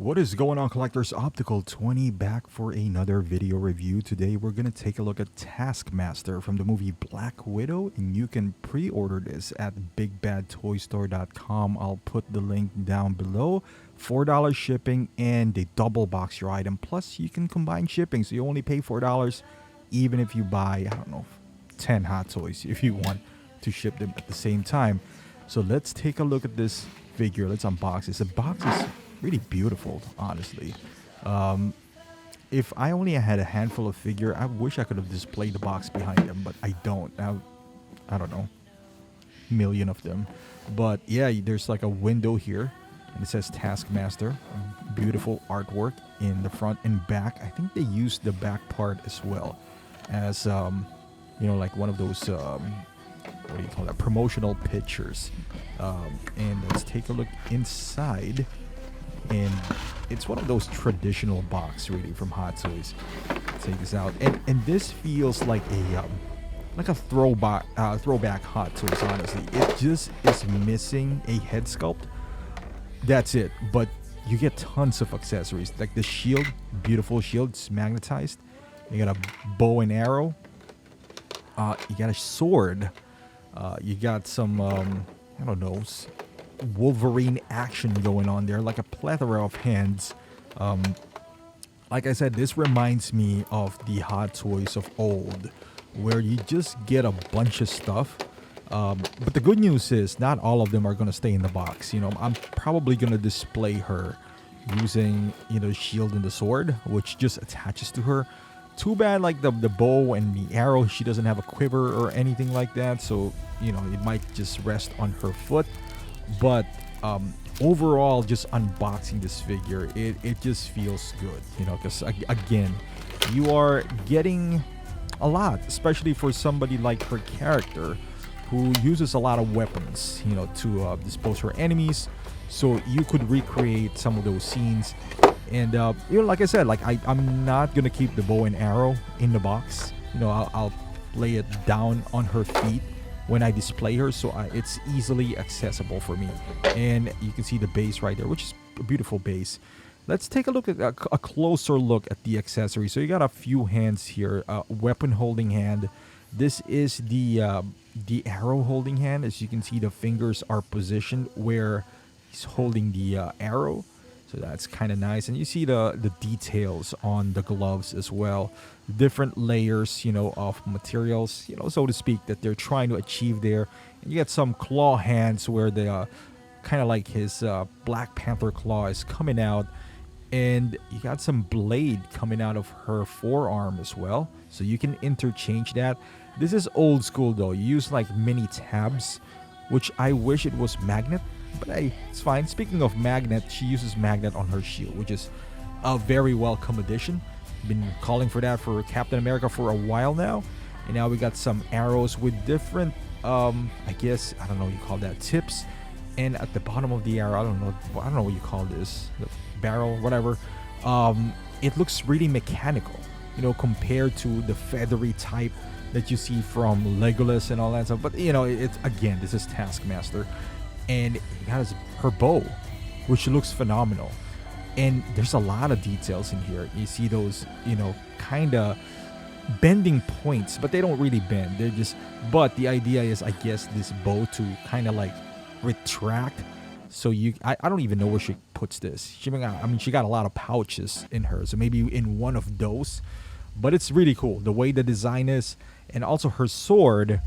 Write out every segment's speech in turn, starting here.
What is going on, collectors? Optical 20 back for another video review. Today we're going to take a look at Taskmaster from the movie Black Widow, and you can pre-order this at bigbadtoystore.com. I'll put the link down below. $4 shipping, and they double box your item. Plus you can combine shipping, so you only pay $4 even if you buy, I don't know, 10 Hot Toys if you want to ship them at the same time. So let's take a look at this figure. Let's unbox this. The box is really beautiful, honestly. If I only had a handful of figure, I wish I could have displayed the box behind them, but I don't. I don't know, million of them. But yeah, there's like a window here, and it says Taskmaster. Beautiful artwork in the front and back. I think they used the back part as well as you know, like one of those what do you call that, promotional pictures. And let's take a look inside. And it's one of those traditional box, really, from Hot Toys. Let's take this out, and this feels like a throwback Hot Toys. Honestly, it just is missing a head sculpt. That's it. But you get tons of accessories, like the shield, beautiful shield, it's magnetized. You got a bow and arrow. You got a sword. You got some I don't know, Wolverine action going on there, like a plethora of hands. Like I said, this reminds me of the Hot Toys of old, where you just get a bunch of stuff. But the good news is not all of them are going to stay in the box. You know, I'm probably going to display her using, you know, shield and the sword, which just attaches to her. Too bad, like the bow and the arrow, she doesn't have a quiver or anything like that, so you know, it might just rest on her foot. But overall, just unboxing this figure, it just feels good, you know, because again, you are getting a lot, especially for somebody like her character, who uses a lot of weapons, you know, to dispose her enemies. So you could recreate some of those scenes. And you know, like I said, like I'm not gonna keep the bow and arrow in the box. You know, I'll lay it down on her feet when I display her, so it's easily accessible for me. And you can see the base right there, which is a beautiful base. Let's take a look at a closer look at the accessory. So you got a few hands here, weapon holding hand. This is the arrow holding hand. As you can see, the fingers are positioned where he's holding the arrow. So that's kind of nice. And you see the details on the gloves as well. Different layers, you know, of materials, you know, so to speak, that they're trying to achieve there. And you get some claw hands where the kind of like his Black Panther claw is coming out. And you got some blade coming out of her forearm as well. So you can interchange that. This is old school though. You use like mini tabs, which I wish it was magnet. But hey, it's fine. Speaking of magnet, she uses magnet on her shield, which is a very welcome addition. Been calling for that for Captain America for a while now. And now we got some arrows with different, I guess, I don't know what you call that, tips. And at the bottom of the arrow, I don't know what you call this, the barrel, whatever. It looks really mechanical, you know, compared to the feathery type that you see from Legolas and all that stuff. But, you know, it's, again, this is Taskmaster. And it has her bow, which looks phenomenal. And there's a lot of details in here. You see those, you know, kind of bending points, but they don't really bend. They're just, but the idea is, I guess, this bow to kind of like retract. So I don't even know where she puts this. She got a lot of pouches in her. So maybe in one of those. But it's really cool, the way the design is. And also her sword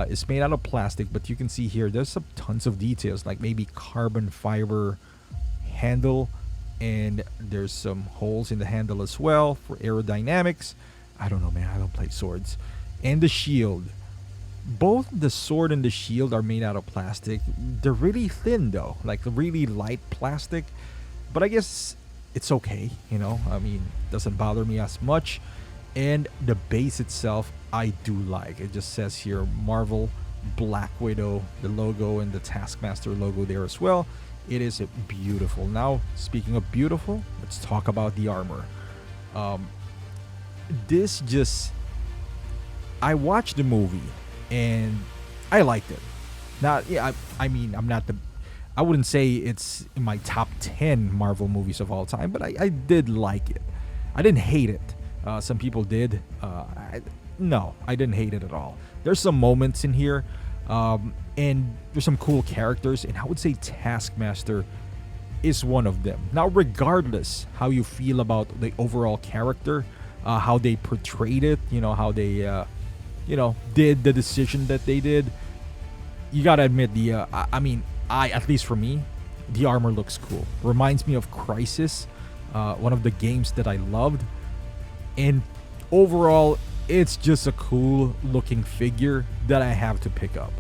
is made out of plastic, but you can see here there's some tons of details, like maybe carbon fiber handle, and there's some holes in the handle as well for aerodynamics. I don't know, man, I don't play swords. And the shield, both the sword and the shield are made out of plastic. They're really thin though, like really light plastic, but I guess it's okay, you know, I mean, it doesn't bother me as much. And the base itself, I do like. It just says here Marvel Black Widow, the logo, and the Taskmaster logo there as well. It is beautiful. Now, speaking of beautiful, let's talk about the armor. This just, I watched the movie and I liked it. Now, yeah, I mean, I'm not the I wouldn't say it's in my top 10 Marvel movies of all time, but I did like it. I didn't hate it. Some people did. No, I didn't hate it at all. There's some moments in here, and there's some cool characters, and I would say Taskmaster is one of them. Now, regardless how you feel about the overall character, how they portrayed it, how they, did the decision that they did, you gotta admit at least for me, the armor looks cool. Reminds me of Crisis, one of the games that I loved, and overall, it's just a cool looking figure that I have to pick up.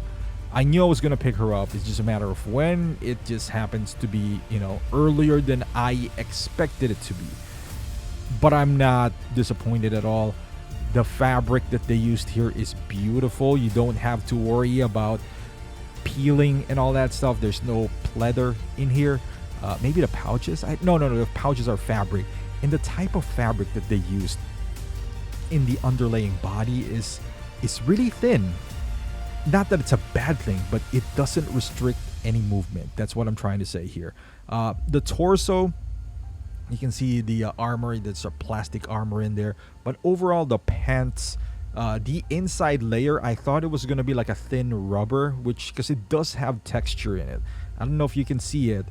I knew I was going to pick her up. It's just a matter of when. It just happens to be, earlier than I expected it to be. But I'm not disappointed at all. The fabric that they used here is beautiful. You don't have to worry about peeling and all that stuff. There's no pleather in here. Maybe the pouches. No. The pouches are fabric. And the type of fabric that they used in the underlaying body is really thin. Not that it's a bad thing, but it doesn't restrict any movement. That's what I'm trying to say here. The torso, you can see the armor. There's a plastic armor in there. But overall, the pants, the inside layer, I thought it was going to be like a thin rubber, because it does have texture in it. I don't know if you can see it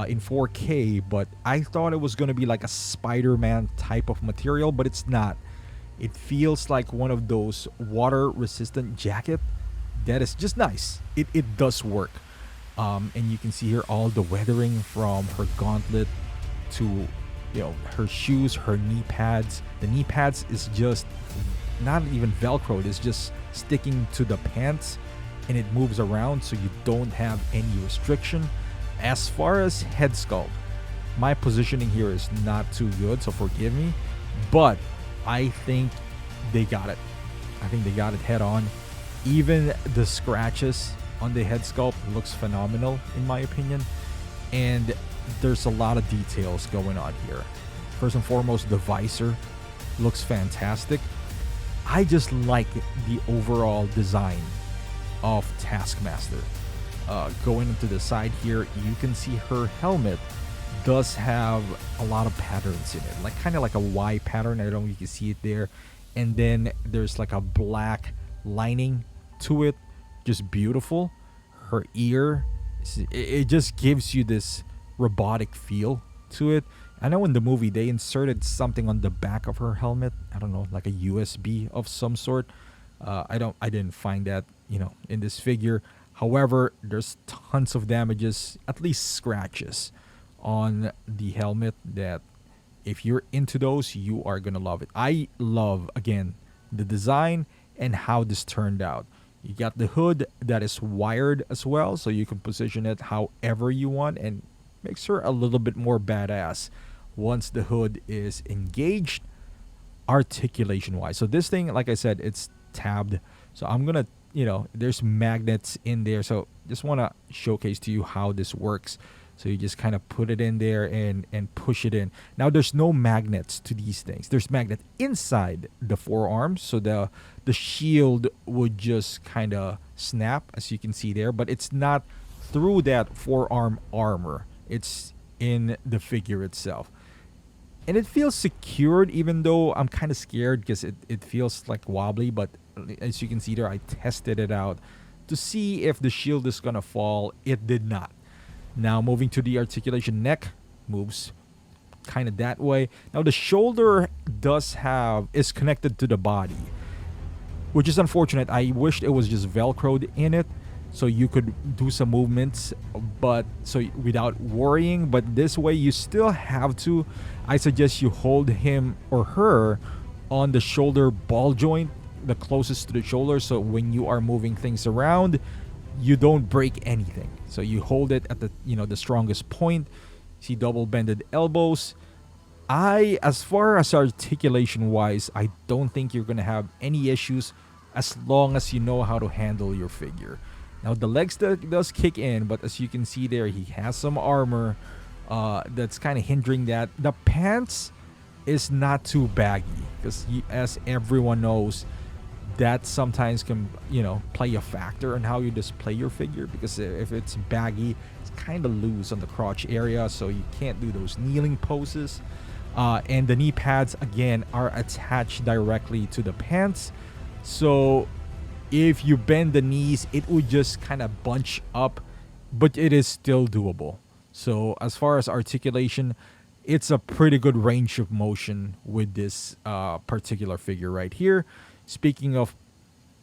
in 4K, but I thought it was going to be like a Spider-Man type of material, but it's not. It feels like one of those water-resistant jacket. That is just nice. It does work. And you can see here all the weathering from her gauntlet to her shoes, her knee pads. The knee pads is just not even velcroed. It's just sticking to the pants, and it moves around, so you don't have any restriction. As far as head sculpt, my positioning here is not too good, so forgive me, but I think they got it. I think they got it head on. Even the scratches on the head sculpt looks phenomenal in my opinion, and there's a lot of details going on here. First and foremost, the visor looks fantastic. I just like the overall design of Taskmaster. Going into the side here, you can see her helmet does have a lot of patterns in it, like kind of like a Y pattern. I don't know if you can see it there, and then there's like a black lining to it, just beautiful. Her ear, it just gives you this robotic feel to it. I know in the movie they inserted something on the back of her helmet. I don't know, like a USB of some sort. I didn't find that, in this figure. However, there's tons of damages, at least scratches on the helmet, that if you're into those, you are gonna love it. I love, again, the design and how this turned out. You got the hood that is wired as well, so you can position it however you want, and makes her a little bit more badass once the hood is engaged articulation wise. So this thing, like I said, it's tabbed, so I'm gonna, there's magnets in there, so just want to showcase to you how this works. So you just kind of put it in there and push it in. Now there's no magnets to these things. There's magnet inside the forearms, so the shield would just kind of snap, as you can see there, but it's not through that forearm armor. It's in the figure itself. And it feels secured, even though I'm kind of scared because it feels like wobbly, but as you can see there, I tested it out to see if the shield is gonna fall. It did not. Now moving to the articulation, neck moves kind of that way. Now the shoulder is connected to the body, which is unfortunate. I wished it was just velcroed in it so you could do some movements, but so without worrying. But this way you still have to, I suggest you hold him or her on the shoulder ball joint, the closest to the shoulder, so when you are moving things around, you don't break anything. So you hold it at the the strongest point. See double bended elbows. As far as articulation wise, I don't think you're gonna have any issues as long as you know how to handle your figure. Now the legs does kick in, but as you can see there, he has some armor that's kind of hindering that. The pants is not too baggy because, as everyone knows, that sometimes can, play a factor in how you display your figure, because if it's baggy, it's kind of loose on the crotch area, so you can't do those kneeling poses. And the knee pads again are attached directly to the pants, so if you bend the knees, it would just kind of bunch up, but it is still doable. So as far as articulation, it's a pretty good range of motion with this particular figure right here. Speaking of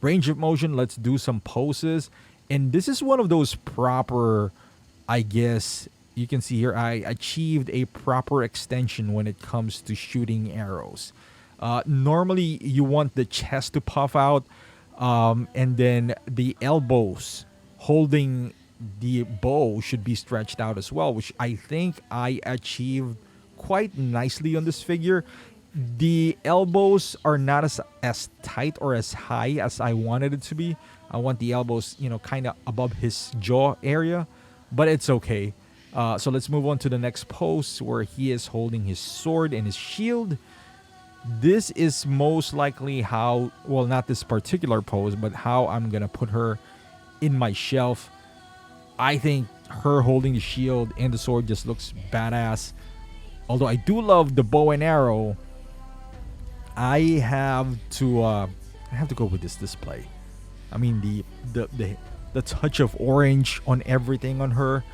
range of motion, let's do some poses. And this is one of those proper, I guess, you can see here, I achieved a proper extension when it comes to shooting arrows. Normally, you want the chest to puff out, and then the elbows holding the bow should be stretched out as well, which I think I achieved quite nicely on this figure. The elbows are not as tight or as high as I wanted it to be. I want the elbows, kind of above his jaw area, but it's okay. So let's move on to the next pose, where he is holding his sword and his shield. This is most likely how, well, not this particular pose, but how I'm going to put her in my shelf. I think her holding the shield and the sword just looks badass. Although I do love the bow and arrow, I have to go with this display. I mean, the touch of orange on everything on her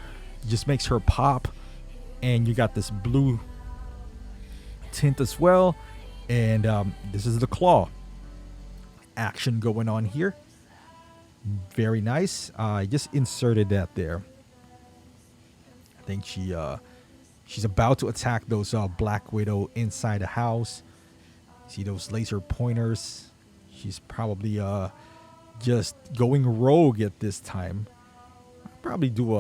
just makes her pop. And you got this blue tint as well. And this is the claw action going on here. Very nice. I just inserted that there. I think she's about to attack those Black Widow inside the house. See those laser pointers? She's probably just going rogue at this time. I'll probably do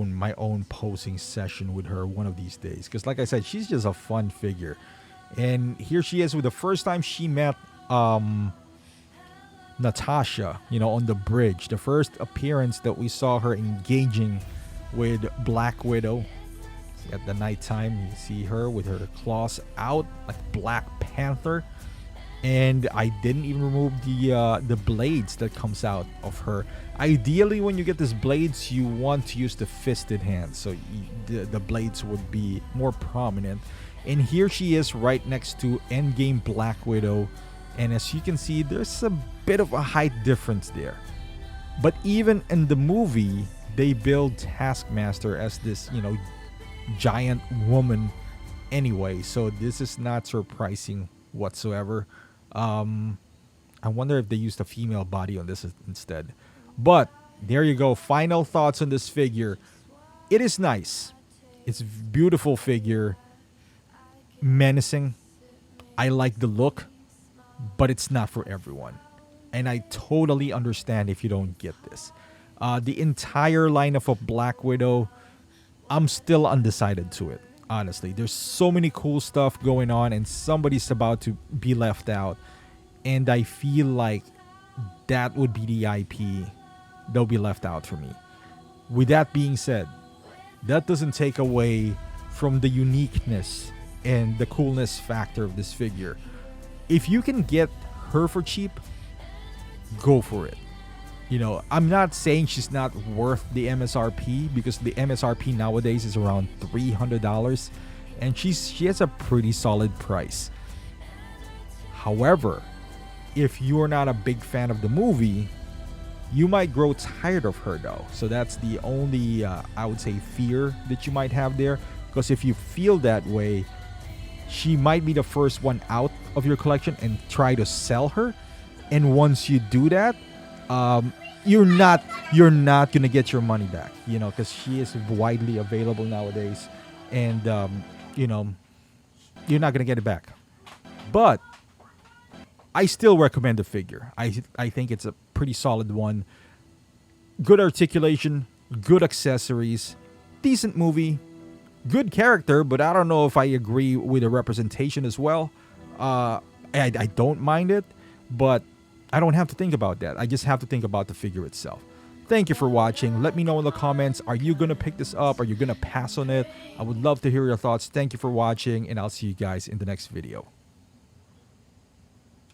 my own posing session with her one of these days, because like I said, she's just a fun figure. And here she is with the first time she met Natasha, on the bridge. The first appearance that we saw her engaging with Black Widow. At the nighttime, you see her with her claws out like Black Panther. And I didn't even remove the blades that comes out of her. Ideally, when you get these blades, you want to use the fisted hand, so the blades would be more prominent. And here she is right next to Endgame Black Widow. And as you can see, there's a bit of a height difference there. But even in the movie, they build Taskmaster as this, giant woman anyway. So this is not surprising whatsoever. I wonder if they used a female body on this instead. But there you go. Final thoughts on this figure. It is nice. It's a beautiful figure. Menacing. I like the look, but it's not for everyone. And I totally understand if you don't get this. The entire lineup of Black Widow, I'm still undecided to it, honestly. There's so many cool stuff going on, and somebody's about to be left out. And I feel like that would be the IP that'll be left out for me. With that being said, that doesn't take away from the uniqueness and the coolness factor of this figure. If you can get her for cheap, go for it. I'm not saying she's not worth the MSRP, because the MSRP nowadays is around $300, and she has a pretty solid price. However, if you're not a big fan of the movie, you might grow tired of her though. So that's the only, I would say, fear that you might have there. Because if you feel that way, she might be the first one out of your collection and try to sell her. And once you do that, you're not gonna get your money back, because she is widely available nowadays, and you're not gonna get it back. But I still recommend the figure. I think it's a pretty solid one. Good articulation, good accessories, decent movie, good character, but I don't know if I agree with the representation as well. I don't mind it, but I don't have to think about that. I just have to think about the figure itself. Thank you for watching. Let me know in the comments. Are you going to pick this up? Are you going to pass on it? I would love to hear your thoughts. Thank you for watching, and I'll see you guys in the next video.